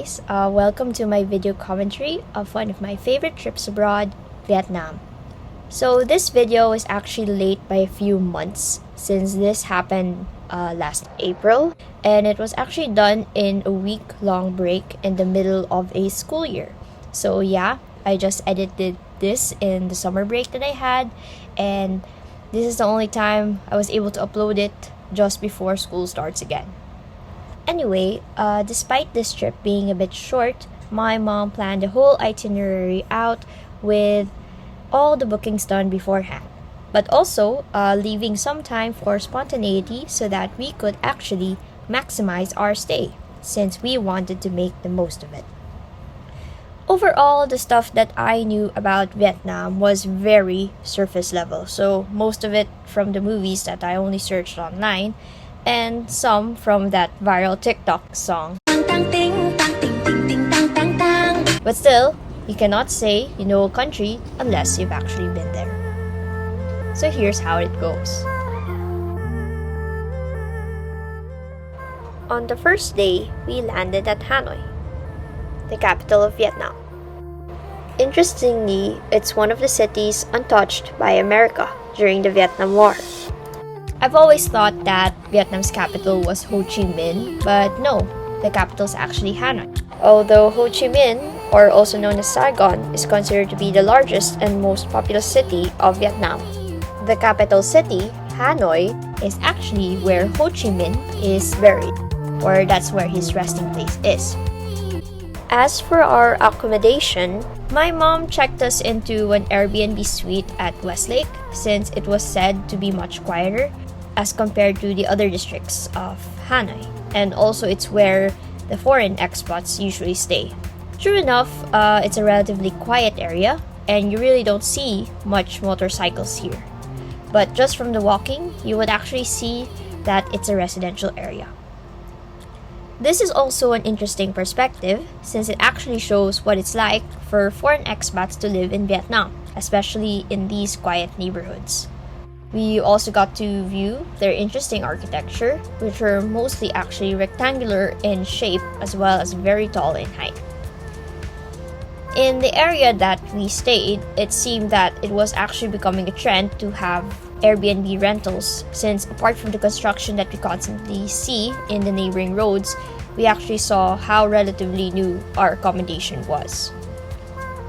guys, welcome to my video commentary of one of my favorite trips abroad, Vietnam. So this video is actually late by a few months since this happened last April, and it was actually done in a week-long break in the middle of a school year. So yeah, I just edited this in the summer break that I had, and this is the only time I was able to upload it just before school starts again. Anyway, despite this trip being a bit short, my mom planned the whole itinerary out with all the bookings done beforehand, but also leaving some time for spontaneity so that we could actually maximize our stay, since we wanted to make the most of it. Overall, the stuff that I knew about Vietnam was very surface level, so most of it from the movies that I only searched online, and some from that viral TikTok song. But still, you cannot say you know a country unless you've actually been there. So here's how it goes. On the first day, we landed at Hanoi, the capital of Vietnam. Interestingly, it's one of the cities untouched by America during the Vietnam War. I've always thought that Vietnam's capital was Ho Chi Minh, but no, the capital is actually Hanoi. Although Ho Chi Minh, or also known as Saigon, is considered to be the largest and most populous city of Vietnam. The capital city, Hanoi, is actually where Ho Chi Minh is buried, or that's where his resting place is. As for our accommodation, my mom checked us into an Airbnb suite at Westlake since it was said to be much quieter as compared to the other districts of Hanoi, and also it's where the foreign expats usually stay. True enough, it's a relatively quiet area and you really don't see much motorcycles here. But just from the walking, you would actually see that it's a residential area. This is also an interesting perspective since it actually shows what it's like for foreign expats to live in Vietnam, especially in these quiet neighborhoods. We also got to view their interesting architecture, which are mostly actually rectangular in shape as well as very tall in height. In the area that we stayed, it seemed that it was actually becoming a trend to have Airbnb rentals since apart from the construction that we constantly see in the neighboring roads, we actually saw how relatively new our accommodation was.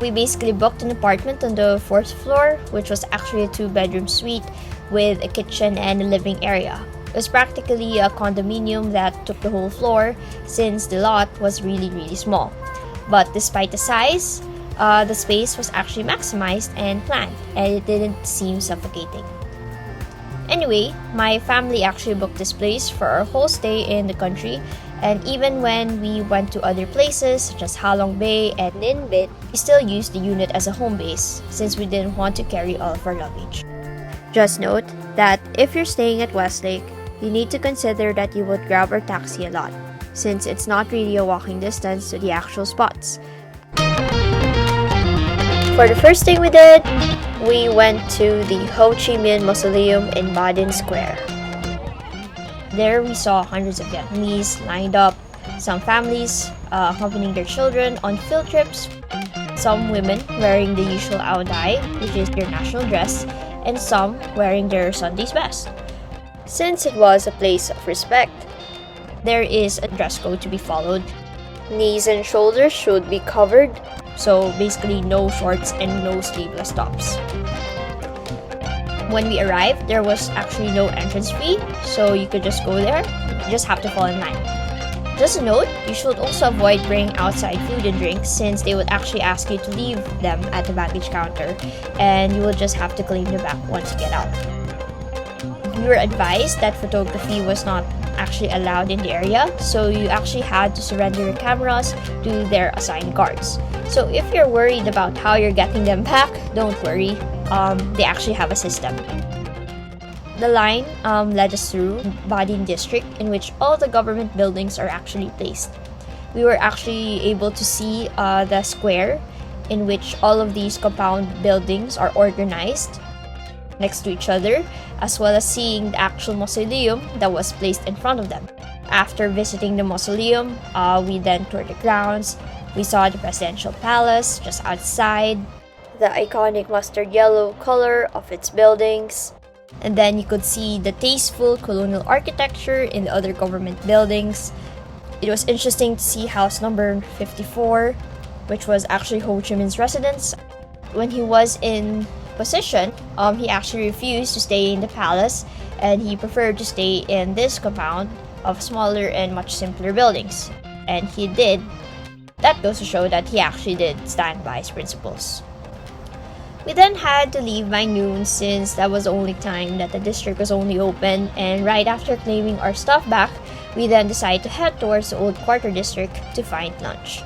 We basically booked an apartment on the 4th floor, which was actually a 2-bedroom suite with a kitchen and a living area. It was practically a condominium that took the whole floor since the lot was really small. But despite the size, the space was actually maximized and planned, and it didn't seem suffocating. Anyway, my family actually booked this place for our whole stay in the country, and even when we went to other places such as Ha Long Bay and Ninh Binh, we still used the unit as a home base since we didn't want to carry all of our luggage. Just note that if you're staying at Westlake, you need to consider that you would grab our taxi a lot since it's not really a walking distance to the actual spots. For the first thing we did, we went to the Ho Chi Minh Mausoleum in Ba Dinh Square. There we saw hundreds of Vietnamese lined up, some families accompanying their children on field trips, some women wearing the usual áo dai, which is their national dress, and some wearing their Sunday's best. Since it was a place of respect, there is a dress code to be followed. Knees and shoulders should be covered, so basically no shorts and no sleeveless tops. When we arrived, there was actually no entrance fee, so you could just go there. You just have to fall in line. Just a note, you should also avoid bringing outside food and drinks since they would actually ask you to leave them at the baggage counter, and you will just have to claim them back once you get out. We were advised that photography was not actually allowed in the area, so you actually had to surrender your cameras to their assigned guards. So if you're worried about how you're getting them back, don't worry, they actually have a system. The line led us through Ba Dinh district in which all the government buildings are actually placed. We were actually able to see the square in which all of these compound buildings are organized next to each other, as well as seeing the actual mausoleum that was placed in front of them. after visiting the mausoleum, we then toured the grounds. We saw the presidential palace just outside, the iconic mustard yellow color of its buildings. And then you could see the tasteful colonial architecture in the other government buildings. It was interesting to see house number 54, which was actually Ho Chi Minh's residence. When he was in position, he actually refused to stay in the palace and he preferred to stay in this compound of smaller and much simpler buildings. And he did. That goes to show that he actually did stand by his principles. We then had to leave by noon since that was the only time that the district was only open, and right after claiming our stuff back, we then decided to head towards the old quarter district to find lunch.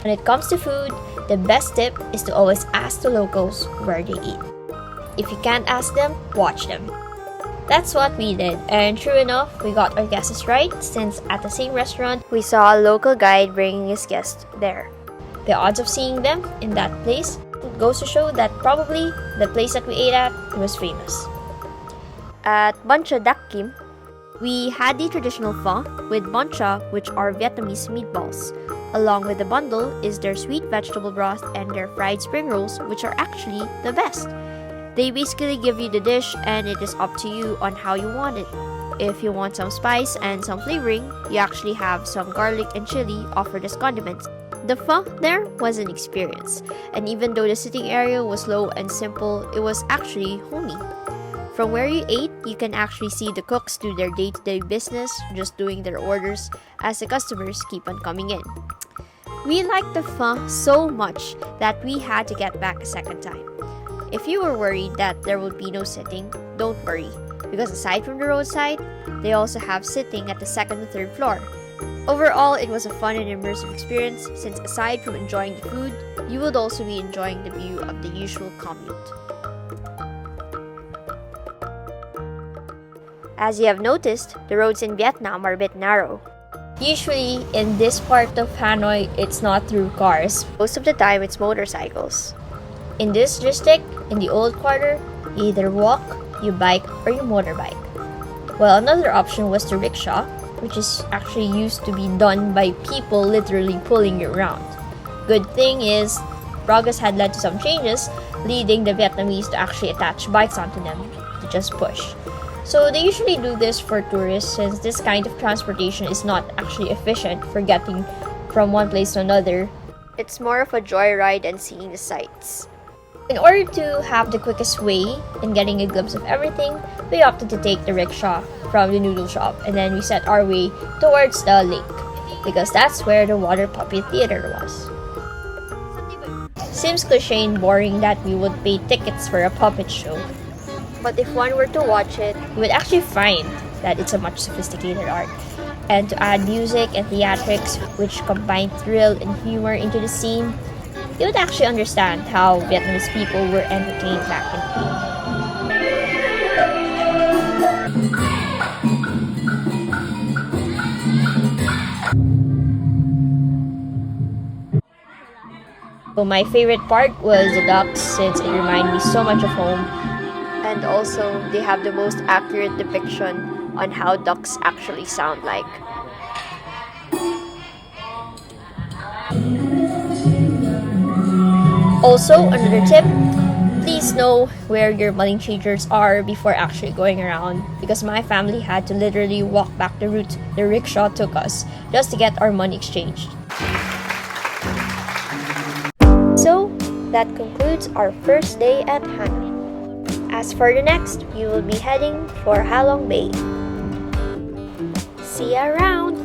When it comes to food, the best tip is to always ask the locals where they eat. If you can't ask them, watch them. That's what we did, and true enough, we got our guesses right since at the same restaurant, we saw a local guide bringing his guests there. The odds of seeing them in that place goes to show that probably the place that we ate at was famous. At Bun Cha Dac Kim, we had the traditional pho with bun cha, which are Vietnamese meatballs. Along with the bundle is their sweet vegetable broth and their fried spring rolls, which are actually the best. They basically give you the dish and it is up to you on how you want it. If you want some spice and some flavoring, you actually have some garlic and chili offered as condiments. The pho there was an experience, and even though the sitting area was low and simple, it was actually homey. From where you ate, you can actually see the cooks do their day-to-day business, just doing their orders as the customers keep on coming in. We liked the pho so much that we had to get back a second time. If you were worried that there would be no sitting, don't worry, because aside from the roadside, they also have sitting at the second and third floor. Overall, it was a fun and immersive experience since aside from enjoying the food, you would also be enjoying the view of the usual commute. As you have noticed, the roads in Vietnam are a bit narrow. Usually, in this part of Hanoi, it's not through cars. Most of the time, it's motorcycles. In this district, in the old quarter, you either walk, you bike, or you motorbike. Well, another option was the rickshaw, which is actually used to be done by people literally pulling you around. Good thing is, progress had led to some changes, leading the Vietnamese to actually attach bikes onto them to just push. So they usually do this for tourists since this kind of transportation is not actually efficient for getting from one place to another. It's more of a joyride and seeing the sights. In order to have the quickest way in getting a glimpse of everything, we opted to take the rickshaw from the noodle shop and then we set our way towards the lake because that's where the water puppet theater was. Seems cliche and boring that we would pay tickets for a puppet show, but if one were to watch it, you would actually find that it's a much sophisticated art. And to add music and theatrics which combine thrill and humor into the scene, you would actually understand how Vietnamese people were entertained back in the day. So my favorite part was the ducks since it reminded me so much of home. And also, they have the most accurate depiction on how ducks actually sound like. Also, another tip, please know where your money changers are before actually going around because my family had to literally walk back the route the rickshaw took us just to get our money exchanged. So, that concludes our first day at Hanoi. As for the next, we will be heading for Halong Bay. See ya around!